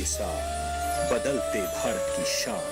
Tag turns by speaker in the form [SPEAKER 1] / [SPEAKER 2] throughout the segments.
[SPEAKER 1] के साथ बदलते भारत की शान।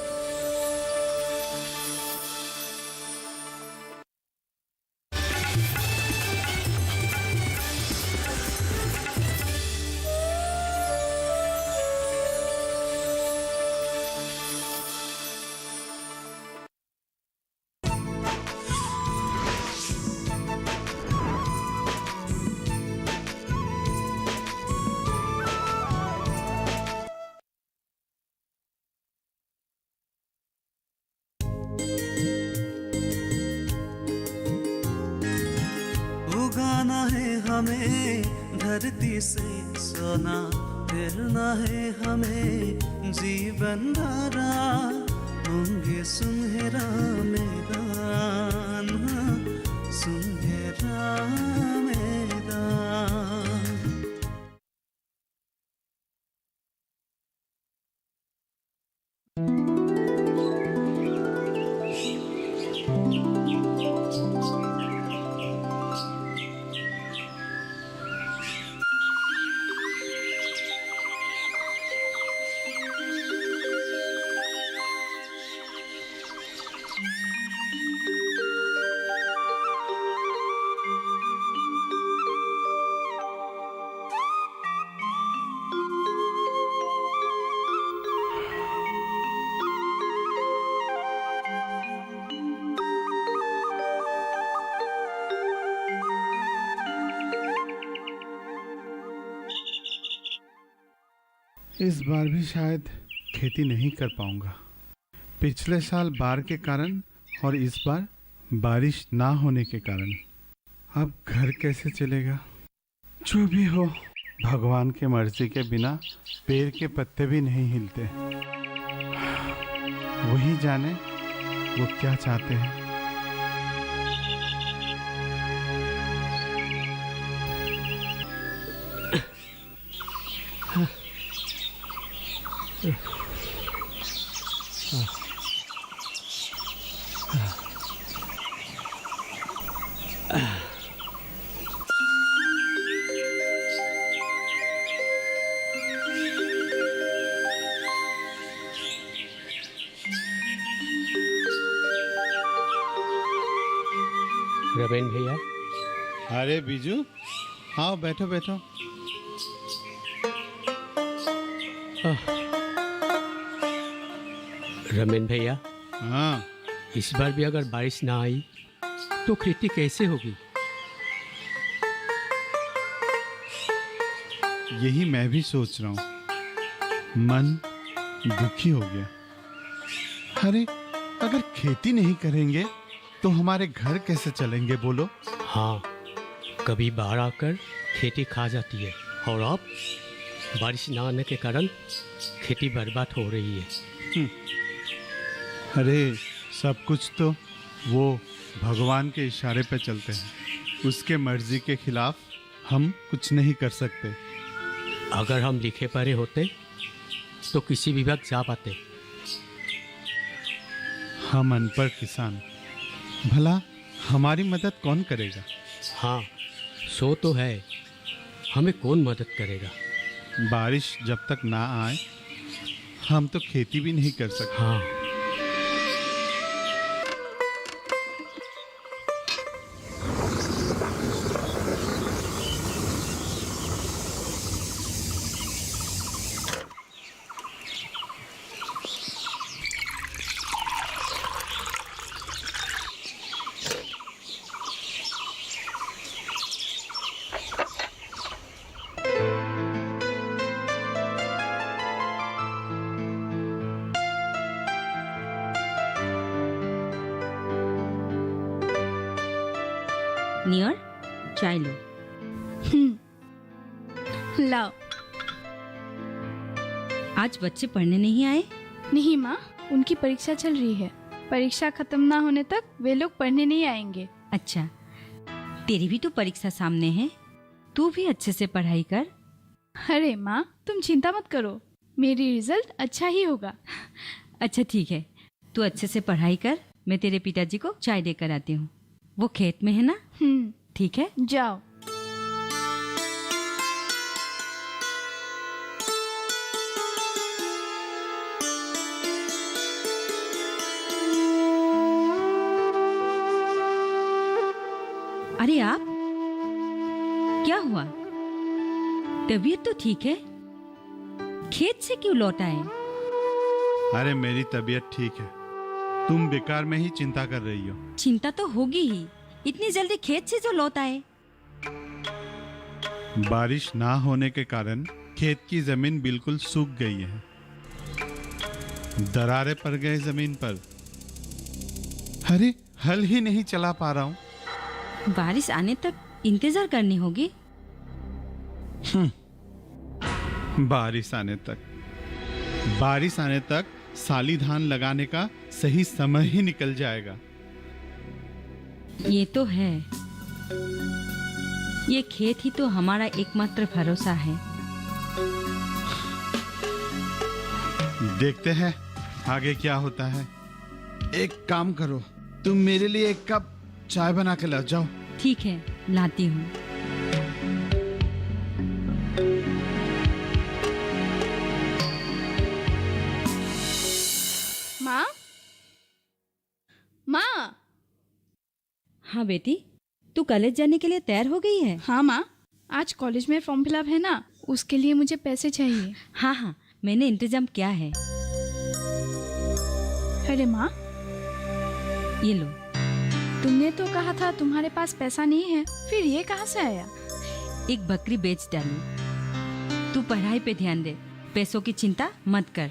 [SPEAKER 2] उगाना है हमें धरती से सोना, फिरना है हमें जीवन धारा, होंगे सुनहरा मैदान, सुनहरा मैदान।
[SPEAKER 3] इस बार भी शायद खेती नहीं कर पाऊंगा। पिछले साल बाढ़ के कारण और इस बार बारिश ना होने के कारण अब घर कैसे चलेगा। जो भी हो, भगवान के मर्जी के बिना पेड़ के पत्ते भी नहीं हिलते। वही जाने वो क्या चाहते हैं।
[SPEAKER 4] रमेन भैया।
[SPEAKER 3] अरे बीजू, आओ बैठो बैठो।
[SPEAKER 4] रमेन भैया,
[SPEAKER 3] हाँ,
[SPEAKER 4] इस बार भी अगर बारिश ना आई तो खेती कैसे होगी?
[SPEAKER 3] यही मैं भी सोच रहा हूँ। मन दुखी हो गया। अरे अगर खेती नहीं करेंगे तो हमारे घर कैसे चलेंगे बोलो।
[SPEAKER 4] हाँ, कभी बाढ़ आकर खेती खा जाती है और अब बारिश ना आने के कारण खेती बर्बाद हो रही है।
[SPEAKER 3] अरे सब कुछ तो वो भगवान के इशारे पे चलते हैं। उसके मर्जी के खिलाफ हम कुछ नहीं कर सकते।
[SPEAKER 4] अगर हम लिखे पढ़े होते तो किसी विभाग जा पाते।
[SPEAKER 3] हम अनपढ़ किसान, भला हमारी मदद कौन करेगा।
[SPEAKER 4] हाँ, सो तो है, हमें कौन मदद करेगा।
[SPEAKER 3] बारिश जब तक ना आए हम तो खेती भी नहीं कर सकते।
[SPEAKER 4] हाँ,
[SPEAKER 5] नियर चाय लो।
[SPEAKER 6] लाओ।
[SPEAKER 5] आज बच्चे पढ़ने नहीं आए?
[SPEAKER 6] नहीं माँ, उनकी परीक्षा चल रही है। परीक्षा खत्म ना होने तक वे लोग पढ़ने नहीं आएंगे।
[SPEAKER 5] अच्छा, तेरी भी तो परीक्षा सामने है, तू भी अच्छे से पढ़ाई कर।
[SPEAKER 6] अरे माँ, तुम चिंता मत करो, मेरी रिजल्ट अच्छा ही होगा।
[SPEAKER 5] अच्छा ठीक है, तू अच्छे से पढ़ाई कर, मैं तेरे पिताजी को चाय देकर आती हूँ। वो खेत में है ना? ठीक है,
[SPEAKER 6] जाओ।
[SPEAKER 5] अरे आप, क्या हुआ? तबीयत तो ठीक है, खेत से क्यों लौट आए?
[SPEAKER 3] अरे मेरी तबीयत ठीक है, तुम बेकार में ही चिंता कर रही हो।
[SPEAKER 5] चिंता तो होगी ही, इतनी जल्दी खेत से जो लौट आए।
[SPEAKER 3] बारिश ना होने के कारण खेत की जमीन बिल्कुल सूख गई है, दरारें पड़ गए जमीन पर। अरे हल ही नहीं चला पा रहा हूँ।
[SPEAKER 5] बारिश आने तक इंतजार करनी होगी।
[SPEAKER 3] बारिश आने तक साली धान लगाने का सही समय ही निकल जाएगा।
[SPEAKER 5] ये तो है, ये खेत ही तो हमारा एकमात्र भरोसा है।
[SPEAKER 3] देखते हैं आगे क्या होता है। एक काम करो, तुम मेरे लिए एक कप चाय बना के ला जाओ।
[SPEAKER 5] ठीक है, लाती हूँ।
[SPEAKER 6] माँ, माँ।
[SPEAKER 5] हाँ बेटी, तू कॉलेज जाने के लिए तैयार हो गई है?
[SPEAKER 6] हाँ माँ, आज कॉलेज में फॉर्म फिलअप है ना, उसके लिए मुझे पैसे चाहिए।
[SPEAKER 5] हाँ हाँ, मैंने इंतजाम किया है।
[SPEAKER 6] अरे माँ,
[SPEAKER 5] ये लो।
[SPEAKER 6] तुमने तो कहा था तुम्हारे पास पैसा नहीं है, फिर ये कहाँ से आया?
[SPEAKER 5] एक बकरी बेच डाली। तू पढ़ाई पे ध्यान दे, पैसों की चिंता मत कर।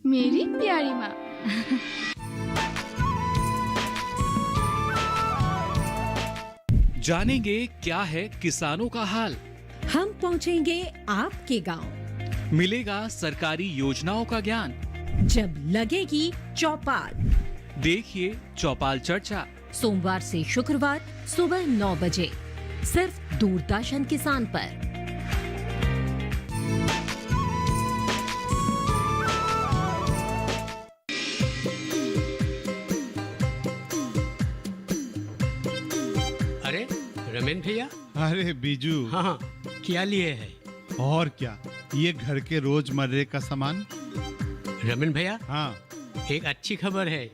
[SPEAKER 6] मेरी प्यारी माँ।
[SPEAKER 7] जानेंगे क्या है किसानों का हाल।
[SPEAKER 8] हम पहुंचेंगे आपके गांव।
[SPEAKER 7] मिलेगा सरकारी योजनाओं का ज्ञान।
[SPEAKER 8] जब लगेगी चौपाल।
[SPEAKER 7] देखिए चौपाल चर्चा,
[SPEAKER 8] सोमवार से शुक्रवार सुबह 9 बजे सिर्फ दूरदर्शन किसान पर।
[SPEAKER 4] अरे रमेन भैया।
[SPEAKER 3] अरे बीजू।
[SPEAKER 4] हाँ, क्या लिए है?
[SPEAKER 3] और क्या, ये घर के रोजमर्रे का सामान।
[SPEAKER 4] रमेन भैया,
[SPEAKER 3] हाँ,
[SPEAKER 4] एक अच्छी खबर है।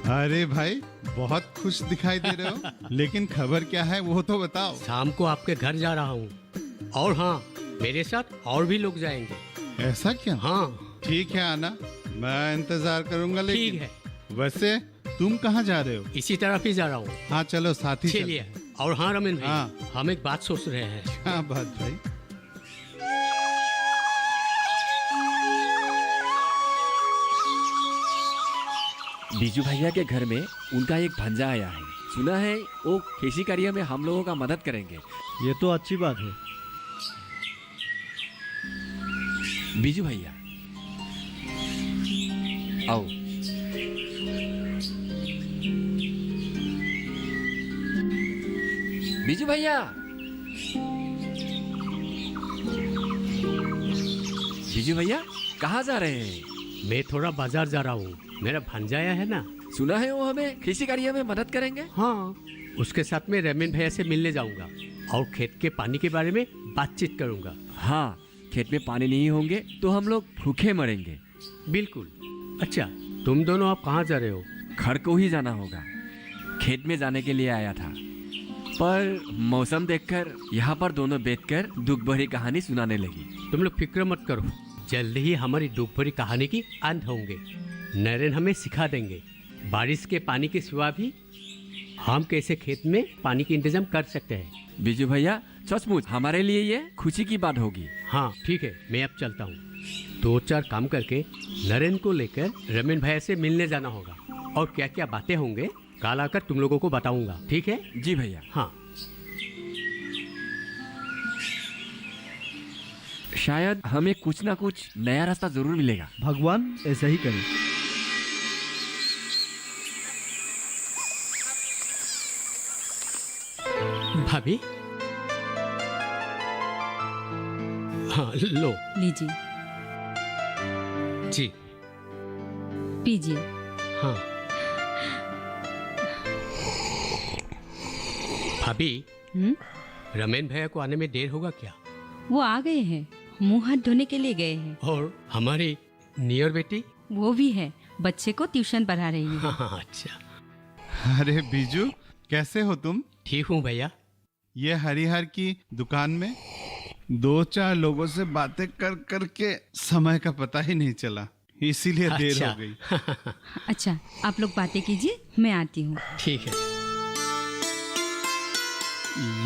[SPEAKER 3] अरे भाई बहुत खुश दिखाई दे रहे हो। लेकिन खबर क्या है वो तो बताओ।
[SPEAKER 4] शाम को आपके घर जा रहा हूँ, और हाँ, मेरे साथ और भी लोग जाएंगे।
[SPEAKER 3] ऐसा क्या?
[SPEAKER 4] हाँ
[SPEAKER 3] ठीक है आना, मैं इंतजार करूंगा। लेकिन
[SPEAKER 4] ठीक है।
[SPEAKER 3] वैसे तुम कहाँ जा रहे हो?
[SPEAKER 4] इसी तरफ ही जा रहा हूँ।
[SPEAKER 3] हाँ चलो साथ ही
[SPEAKER 4] चलिए। और हाँ रमेन भाई,
[SPEAKER 3] हाँ।
[SPEAKER 4] हम एक बात सोच रहे हैं।
[SPEAKER 3] क्या बात भाई?
[SPEAKER 9] बीजू भैया के घर में उनका एक भंजा आया है। सुना है वो खेती कार्य में हम लोगों का मदद करेंगे।
[SPEAKER 10] ये तो अच्छी बात है।
[SPEAKER 9] बीजू भैया आओ। बीजू भैया, बीजू भैया कहाँ जा रहे हैं?
[SPEAKER 4] मैं थोड़ा बाजार जा रहा हूँ, मेरा भांजाया है ना।
[SPEAKER 9] सुना है वो हमें खेती कार्य में मदद करेंगे।
[SPEAKER 4] हाँ, उसके साथ में रमेन भैया से मिलने जाऊंगा और खेत के पानी के बारे में बातचीत करूंगा।
[SPEAKER 9] हाँ, खेत में पानी नहीं होंगे तो हम लोग भूखे मरेंगे।
[SPEAKER 4] बिल्कुल। अच्छा, तुम दोनों आप कहाँ जा रहे हो?
[SPEAKER 9] घर को ही जाना होगा। खेत में जाने के लिए आया था, पर मौसम देखकर यहाँ पर दोनों बैठकर दुख भरी कहानी सुनाने लगी।
[SPEAKER 4] तुम लोग फिक्र मत करो, जल्दी ही हमारी दुख भरी कहानी की अंत होंगे। नरेन हमें सिखा देंगे बारिश के पानी के सिवा भी हम कैसे खेत में पानी की इंतजाम कर सकते हैं।
[SPEAKER 9] बीजू भैया, सचमुच हमारे लिए ये खुशी की बात होगी।
[SPEAKER 4] हाँ ठीक है, मैं अब चलता हूँ। 2-4 काम करके नरेन को लेकर रमेन भैया से मिलने जाना होगा, और क्या क्या बातें होंगे कल आकर तुम लोगों को बताऊंगा। ठीक है?
[SPEAKER 9] जी भैया।
[SPEAKER 4] हाँ।
[SPEAKER 9] शायद हमें कुछ ना कुछ नया रास्ता जरूर मिलेगा।
[SPEAKER 10] भगवान ऐसा ही करे।
[SPEAKER 4] भाभी, हाँ लो।
[SPEAKER 5] लीजिए,
[SPEAKER 4] जी।
[SPEAKER 5] पीजिए।
[SPEAKER 4] हाँ भाभी, रमेन भैया को आने में देर होगा क्या?
[SPEAKER 5] वो आ गए हैं, मुंह हाथ धोने के लिए गए हैं।
[SPEAKER 4] और हमारी नियर बेटी?
[SPEAKER 5] वो भी है, बच्चे को ट्यूशन पढ़ा रही है।
[SPEAKER 4] हाँ, अच्छा।
[SPEAKER 3] अरे बीजू, कैसे हो तुम?
[SPEAKER 4] ठीक हूँ भैया।
[SPEAKER 3] ये हरिहर की दुकान में 2-4 लोगों से बातें कर करके समय का पता ही नहीं चला, इसीलिए देर
[SPEAKER 4] अच्छा।
[SPEAKER 3] हो गई।
[SPEAKER 5] अच्छा, आप लोग बातें कीजिए, मैं आती हूँ।
[SPEAKER 4] ठीक है।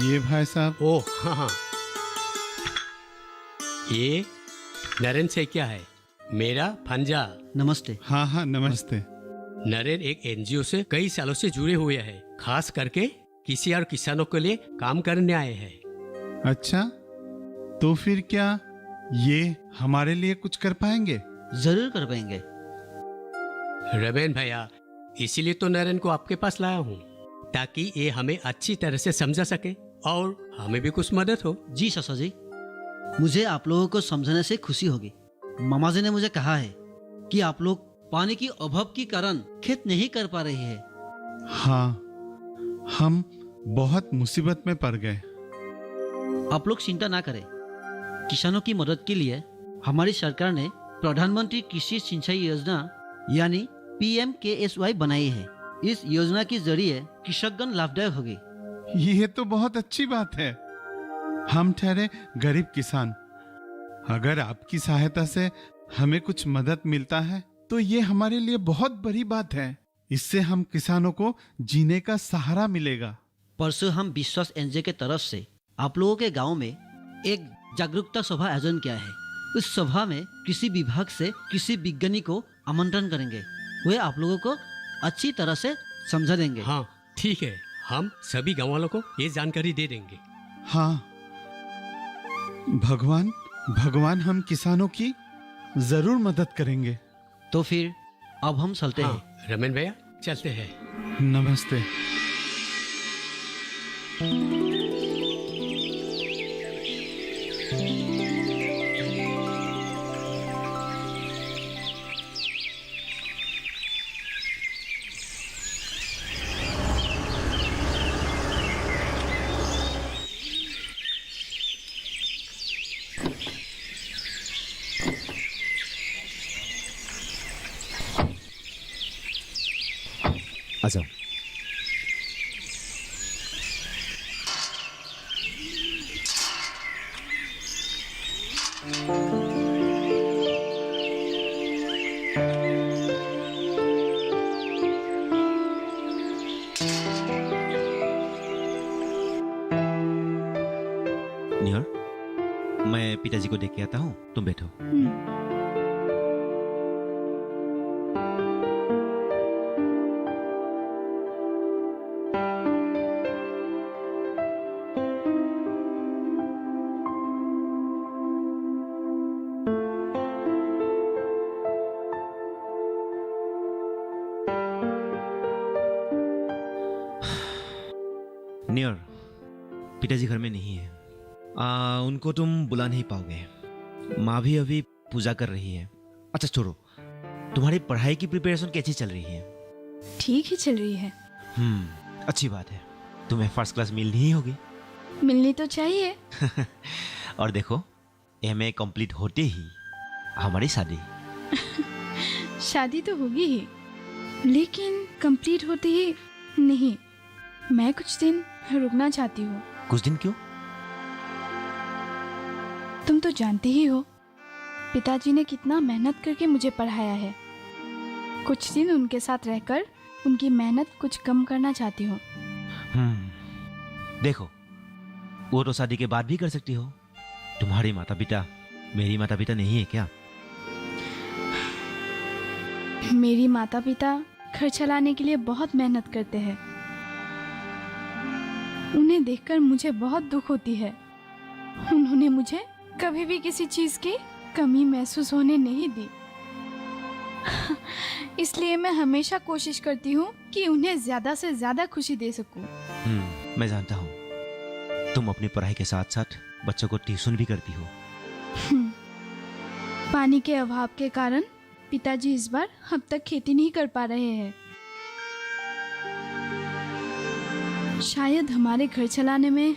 [SPEAKER 3] ये भाई साहब,
[SPEAKER 4] ओ हाँ हाँ, ये नरेन से क्या है, मेरा भंजा।
[SPEAKER 10] नमस्ते।
[SPEAKER 3] हाँ हाँ नमस्ते।
[SPEAKER 4] नरेन एक एनजीओ से कई सालों से जुड़े हुए हैं, खास करके किसी और किसानों के लिए काम करने आए हैं।
[SPEAKER 3] अच्छा, तो फिर क्या ये हमारे लिए कुछ कर पाएंगे?
[SPEAKER 10] जरूर कर पाएंगे।
[SPEAKER 4] रमेन भैया, इसीलिए तो नरेन को आपके पास लाया हूँ, ताकि ये हमें अच्छी तरह से समझा सके और हमें भी कुछ मदद हो।
[SPEAKER 10] जी चाचा जी, मुझे आप लोगों को समझने से खुशी होगी। मामा जी ने मुझे कहा है कि आप लोग पानी की अभाव के कारण खेत नहीं कर पा रहे हैं।
[SPEAKER 3] हाँ, हम बहुत मुसीबत में पड़ गए।
[SPEAKER 10] आप लोग चिंता ना करें। किसानों की मदद के लिए हमारी सरकार ने प्रधानमंत्री कृषि सिंचाई योजना यानी PMKSY बनाई है। इस योजना के जरिए कृषकगण लाभदायक होगी।
[SPEAKER 3] ये तो बहुत अच्छी बात है। हम ठहरे गरीब किसान, अगर आपकी सहायता से हमें कुछ मदद मिलता है तो ये हमारे लिए बहुत बड़ी बात है। इससे हम किसानों को जीने का सहारा मिलेगा।
[SPEAKER 10] परसों हम विश्वास एनजीओ के तरफ से आप लोगों के गांव में एक जागरूकता सभा आयोजन किया है। इस सभा में कृषि विभाग से कृषि वैज्ञानिक को आमंत्रण करेंगे। वे आप लोगों को अच्छी तरह से समझा देंगे।
[SPEAKER 4] हाँ ठीक है, हम सभी गाँव वालों को ये जानकारी दे देंगे।
[SPEAKER 3] हाँ, भगवान हम किसानों की जरूर मदद करेंगे।
[SPEAKER 10] तो फिर अब हम चलते हैं।
[SPEAKER 4] रमेन भैया, चलते हैं।
[SPEAKER 3] नमस्ते।
[SPEAKER 11] आ जाओ। निहार, मैं पिताजी को देख के आता हूँ, तुम बैठो। नियर, पिताजी घर में नहीं है। उनको तुम बुला नहीं पाओगे। माँ भी अभी पूजा कर रही है। अच्छा छोड़ो, तुम्हारी पढ़ाई की प्रिपरेशन कैसी चल रही है?
[SPEAKER 6] ठीक ही चल रही है।
[SPEAKER 11] अच्छी बात है। तुम्हें फर्स्ट क्लास मिलनी ही होगी।
[SPEAKER 6] मिलनी तो चाहिए।
[SPEAKER 11] और देखो, MA कंप्लीट होते ही हमारी शादी।
[SPEAKER 6] शादी तो होगी ही, लेकिन कंप्लीट होते ही नहीं। मैं कुछ दिन रुकना चाहती हूँ।
[SPEAKER 11] कुछ दिन क्यों?
[SPEAKER 6] तुम तो जानते ही हो, पिताजी ने कितना मेहनत करके मुझे पढ़ाया है। कुछ दिन उनके साथ रहकर उनकी मेहनत कुछ कम करना चाहती हूँ।
[SPEAKER 11] देखो, वो तो शादी के बाद भी कर सकती हो। तुम्हारे माता पिता मेरी माता पिता नहीं है क्या?
[SPEAKER 6] मेरी माता पिता घर चलाने के लिए बहुत मेहनत करते हैं। उन्हें देखकर मुझे बहुत दुख होती है। उन्होंने मुझे कभी भी किसी चीज की कमी महसूस होने नहीं दी। इसलिए मैं हमेशा कोशिश करती हूँ कि उन्हें ज्यादा से ज्यादा खुशी दे सकूं।
[SPEAKER 11] मैं जानता हूँ, तुम अपनी पढ़ाई के साथ साथ बच्चों को ट्यूशन भी करती हो।
[SPEAKER 6] पानी के अभाव के कारण पिताजी इस बार अब तक खेती नहीं कर पा रहे हैं। शायद हमारे घर चलाने में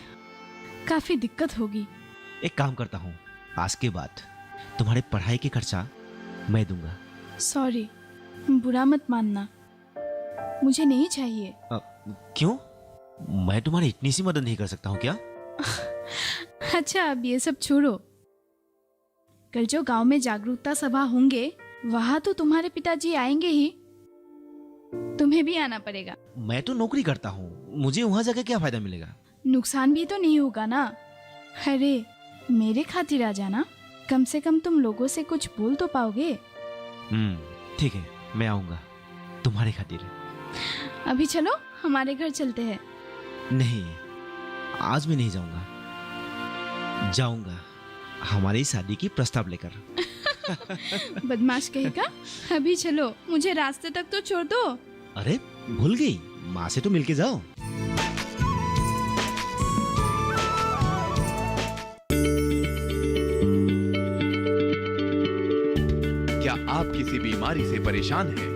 [SPEAKER 6] काफी दिक्कत होगी।
[SPEAKER 11] एक काम करता हूँ, आज के बाद तुम्हारे पढ़ाई की खर्चा मैं दूंगा।
[SPEAKER 6] सॉरी, बुरा मत मानना, मुझे नहीं चाहिए।
[SPEAKER 11] क्यों? मैं तुम्हारी इतनी सी मदद नहीं कर सकता हूँ क्या?
[SPEAKER 6] अच्छा, अब ये सब छोड़ो। कल जो गांव में जागरूकता सभा होंगे वहां तो तुम्हारे पिताजी आएंगे ही, तुम्हें भी आना पड़ेगा।
[SPEAKER 11] मैं तो नौकरी करता हूँ, मुझे वहां जाके क्या फायदा मिलेगा?
[SPEAKER 6] नुकसान भी तो नहीं होगा ना। अरे मेरे खातिर आ जाना, कम से कम तुम लोगों से कुछ बोल तो पाओगे।
[SPEAKER 11] ठीक है, मैं आऊंगा तुम्हारे खातिर।
[SPEAKER 6] अभी चलो हमारे घर चलते हैं।
[SPEAKER 11] नहीं, आज मैं नहीं जाऊंगा। जाऊंगा हमारी शादी की प्रस्ताव लेकर।
[SPEAKER 6] बदमाश कहेगा। अभी चलो, मुझे रास्ते तक तो छोड़ दो।
[SPEAKER 11] अरे भूल गई, माँ से तो मिलके जाओ।
[SPEAKER 12] क्या आप किसी बीमारी से परेशान हैं?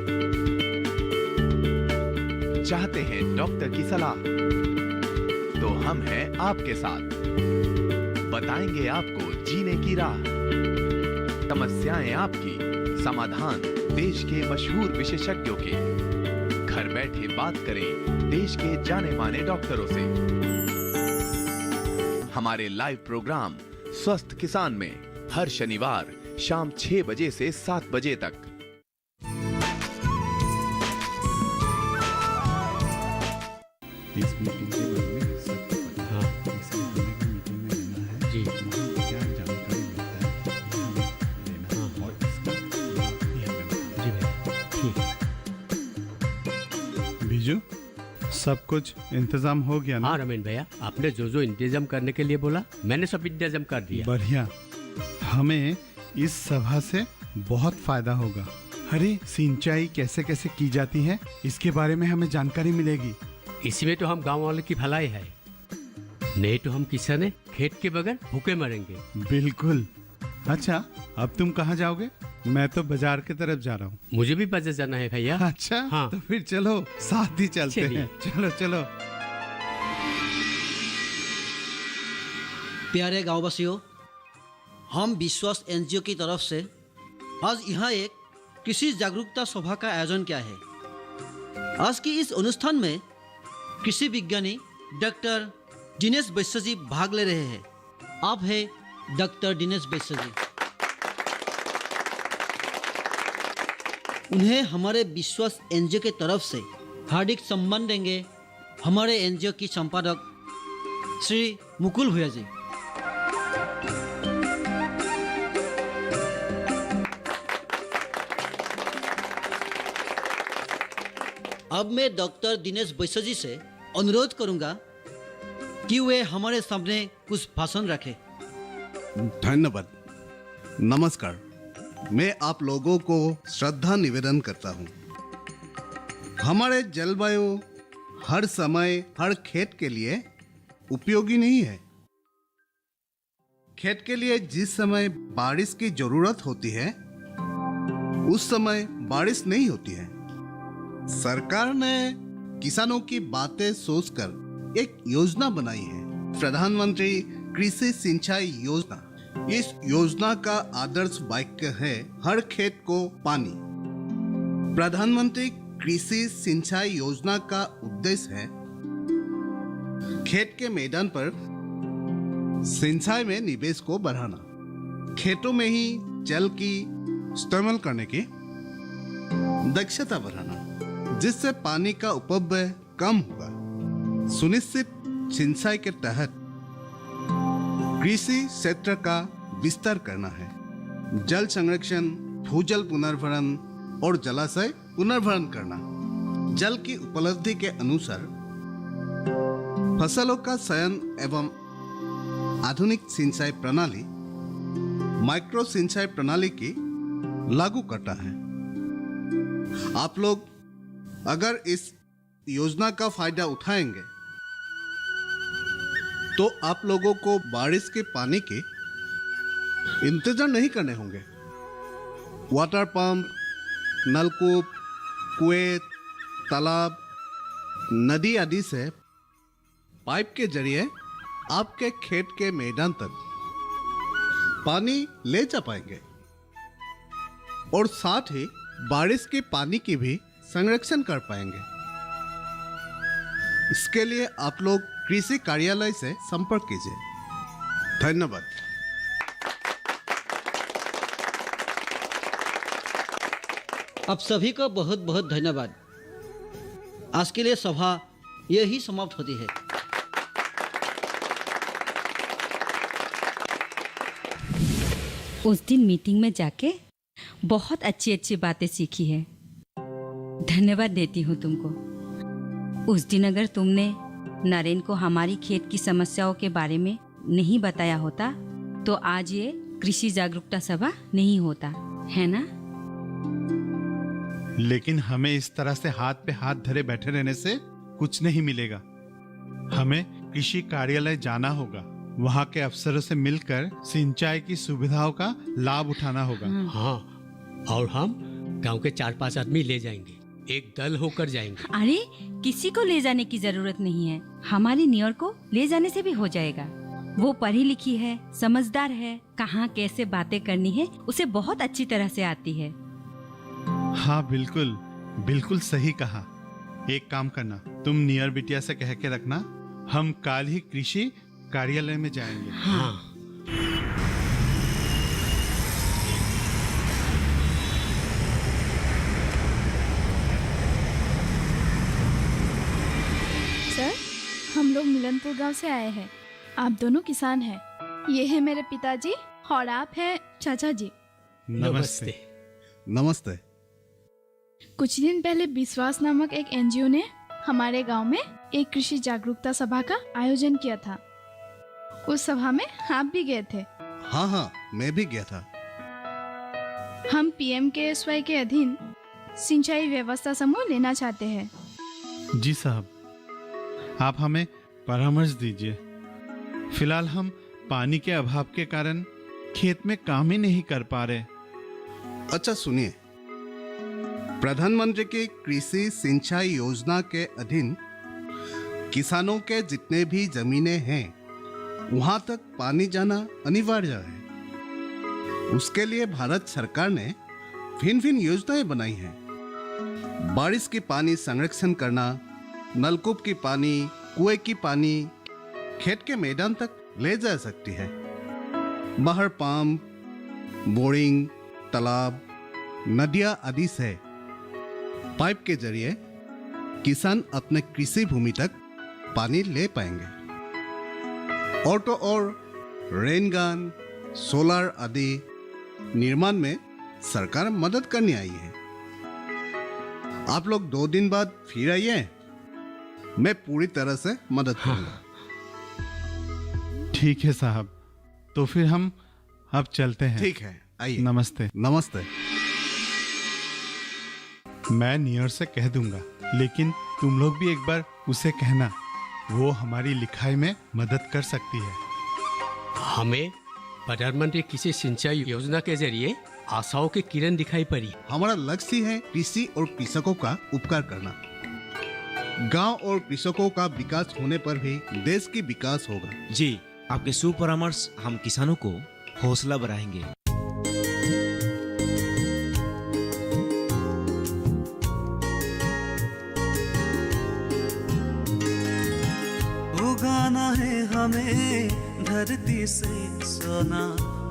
[SPEAKER 12] चाहते हैं डॉक्टर की सलाह? तो हम हैं आपके साथ, बताएंगे आपको जीने की राह। समस्याएं आपकी, समाधान देश के मशहूर विशेषज्ञों के। घर बैठे बात करें देश के जाने माने डॉक्टरों से। हमारे लाइव प्रोग्राम स्वस्थ किसान में हर शनिवार शाम 6 बजे से 7 बजे तक।
[SPEAKER 3] इस मीटिंग के बारे में सबको पता है, इसलिए हमें भी मीटिंग में रहना है।
[SPEAKER 4] जी।
[SPEAKER 3] वहाँ क्या जानकारी मिलता है हमें लेना है और इसका लाभ भी हमें उठाना है।
[SPEAKER 4] जी भैया, ठीक।
[SPEAKER 3] बीजू, सब कुछ इंतजाम हो गया ना?
[SPEAKER 4] हाँ रमेन भैया, आपने जो जो इंतजाम करने के लिए बोला मैंने सब इंतजाम कर दिया।
[SPEAKER 3] बढ़िया, हमें इस सभा से बहुत फायदा होगा। अरे सिंचाई कैसे कैसे की जाती है इसके बारे में हमें जानकारी मिलेगी।
[SPEAKER 4] इसमें तो हम गांव वालों की भलाई है, नहीं तो हम किसान खेत के बगैर भूखे मरेंगे।
[SPEAKER 3] बिल्कुल। अच्छा, अब तुम कहाँ जाओगे? मैं तो बाजार की तरफ जा रहा हूँ।
[SPEAKER 4] मुझे भी बाजार जाना है भैया।
[SPEAKER 3] अच्छा,
[SPEAKER 4] हाँ।
[SPEAKER 3] तो फिर चलो साथ ही चलते हैं। चलो चलो।
[SPEAKER 10] प्यारे गांववासियों, हम विश्वास एनजीओ की तरफ से आज यहाँ एक कृषि जागरूकता सभा का आयोजन किया है। आज की इस অনুষ্ঠাन में कृषि विज्ञानी डॉक्टर दिनेश वैश्य जी भाग ले रहे हैं। आप हैं डॉक्टर दिनेश वैश्य जी। उन्हें हमारे विश्वास एनजीओ की तरफ से हार्दिक सम्मान देंगे हमारे एनजीओ की संपादक श्री मुकुल भूया जी। अब मैं डॉक्टर दिनेश वैश्य जी से अनुरोध करूंगा कि वे हमारे सामने कुछ भाषण रखें।
[SPEAKER 13] धन्यवाद। नमस्कार, मैं आप लोगों को श्रद्धा निवेदन करता हूं। हमारे जलवायु हर समय हर खेत के लिए उपयोगी नहीं है। खेत के लिए जिस समय बारिश की जरूरत होती है उस समय बारिश नहीं होती है। सरकार ने किसानों की बातें सोचकर एक योजना बनाई है, प्रधानमंत्री कृषि सिंचाई योजना। इस योजना का आदर्श वाक्य है हर खेत को पानी। प्रधानमंत्री कृषि सिंचाई योजना का उद्देश्य है खेत के मैदान पर सिंचाई में निवेश को बढ़ाना, खेतों में ही जल की इस्तेमाल करने की दक्षता बढ़ाना, जिससे पानी का अपव्यय कम होगा। सुनिश्चित सिंचाई के तहत कृषि क्षेत्र का विस्तार करना है। जल संरक्षण, भूजल पुनर्भरण और जलाशय पुनर्भरण करना। जल की उपलब्धि के अनुसार फसलों का चयन एवं आधुनिक सिंचाई प्रणाली, माइक्रो सिंचाई प्रणाली की लागू करता है। आप लोग अगर इस योजना का फायदा उठाएंगे तो आप लोगों को बारिश के पानी के इंतजार नहीं करने होंगे। वाटर पंप, नलकूप, कुएं, तालाब, नदी आदि से पाइप के जरिए आपके खेत के मैदान तक पानी ले जा पाएंगे और साथ ही बारिश के पानी की भी संरक्षण कर पाएंगे। इसके लिए आप लोग कृषि कार्यालय से संपर्क कीजिए। धन्यवाद।
[SPEAKER 10] आप सभी को बहुत बहुत धन्यवाद। आज के लिए सभा यही समाप्त होती है।
[SPEAKER 5] उस दिन मीटिंग में जाके बहुत अच्छी अच्छी बातें सीखी है। धन्यवाद देती हूँ तुमको। उस दिन अगर तुमने नरेन को हमारी खेत की समस्याओं के बारे में नहीं बताया होता तो आज ये कृषि जागरूकता सभा नहीं होता, है ना?
[SPEAKER 3] लेकिन हमें इस तरह से हाथ पे हाथ धरे बैठे रहने से कुछ नहीं मिलेगा। हमें कृषि कार्यालय जाना होगा, वहाँ के अफसरों से मिलकर सिंचाई की सुविधाओं का लाभ उठाना होगा।
[SPEAKER 4] हाँ, और हम गांव के 4-5 आदमी ले जाएंगे, एक दल होकर जाएंगे।
[SPEAKER 5] अरे किसी को ले जाने की जरूरत नहीं है, हमारी नियर को ले जाने से भी हो जाएगा। वो पढ़ी लिखी है, समझदार है, कहाँ कैसे बातें करनी है उसे बहुत अच्छी तरह से आती है।
[SPEAKER 3] हाँ बिल्कुल, बिल्कुल सही कहा। एक काम करना, तुम नियर बिटिया से कह के रखना, हम कल ही कृषि कार्यालय में जाएंगे।
[SPEAKER 4] हाँ।
[SPEAKER 6] सर, हम लोग मिलनपुर गांव से आए हैं। आप दोनों किसान हैं। ये है मेरे पिताजी और आप हैं चाचा जी।
[SPEAKER 3] नमस्ते।
[SPEAKER 13] नमस्ते।
[SPEAKER 6] कुछ दिन पहले विश्वास नामक एक एनजीओ ने हमारे गांव में एक कृषि जागरूकता सभा का आयोजन किया था। उस सभा में आप भी गए थे।
[SPEAKER 13] हाँ हाँ, मैं भी गया था।
[SPEAKER 6] हम PMKSY के अधीन सिंचाई व्यवस्था समूह लेना चाहते हैं।
[SPEAKER 3] जी साहब, आप हमें परामर्श दीजिए। फिलहाल हम पानी के अभाव के कारण खेत में काम ही नहीं कर पा रहे।
[SPEAKER 13] अच्छा सुनिए, प्रधानमंत्री की कृषि सिंचाई योजना के अधीन किसानों के जितने भी जमीनें हैं वहां तक पानी जाना अनिवार्य है। उसके लिए भारत सरकार ने भिन्न भिन्न योजनाएं बनाई हैं। बारिश की पानी संरक्षण करना, नलकूप की पानी, कुएं की पानी खेत के मैदान तक ले जा सकती है। बाहर पंप, बोरिंग, तालाब, नदियां आदि से पाइप के जरिए किसान अपने कृषि भूमि तक पानी ले पाएंगे। और तो और रेनगन, सोलर आदि निर्माण में सरकार मदद करने आई है। आप लोग 2 दिन बाद फिर आइए, मैं पूरी तरह से मदद करूंगा।
[SPEAKER 3] ठीक है साहब, तो फिर हम अब चलते हैं।
[SPEAKER 13] ठीक है, आइए।
[SPEAKER 3] नमस्ते।
[SPEAKER 13] नमस्ते।
[SPEAKER 3] मैं नियर से कह दूंगा, लेकिन तुम लोग भी एक बार उसे कहना, वो हमारी लिखाई में मदद कर सकती है।
[SPEAKER 4] हमें प्रधानमंत्री कृषि सिंचाई योजना के जरिए आशाओं की किरण दिखाई पड़ी।
[SPEAKER 13] हमारा लक्ष्य है कृषि और कृषकों का उपकार करना। गांव और कृषकों का विकास होने पर भी देश की विकास होगा।
[SPEAKER 11] जी, आपके सुपरामर्श हम किसानों को हौसला बढ़ाएंगे।
[SPEAKER 2] उगाना है हमें धरती से सोना,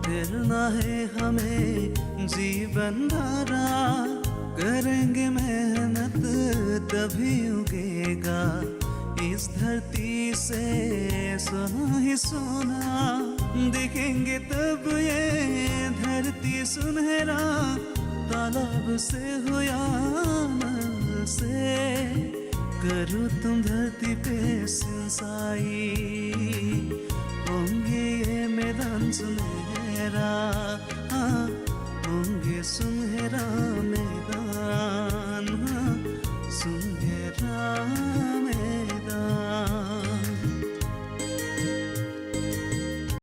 [SPEAKER 2] फिरना है हमें जीवन धारा। करेंगे मेहनत तभी उगेगा इस धरती से सोना ही सोना। देखेंगे तब ये धरती सुनहरा, तालाब से हो या नल से। करो तुम धरती पे सिंचाई, होंगे ये मैदान सुनहरा।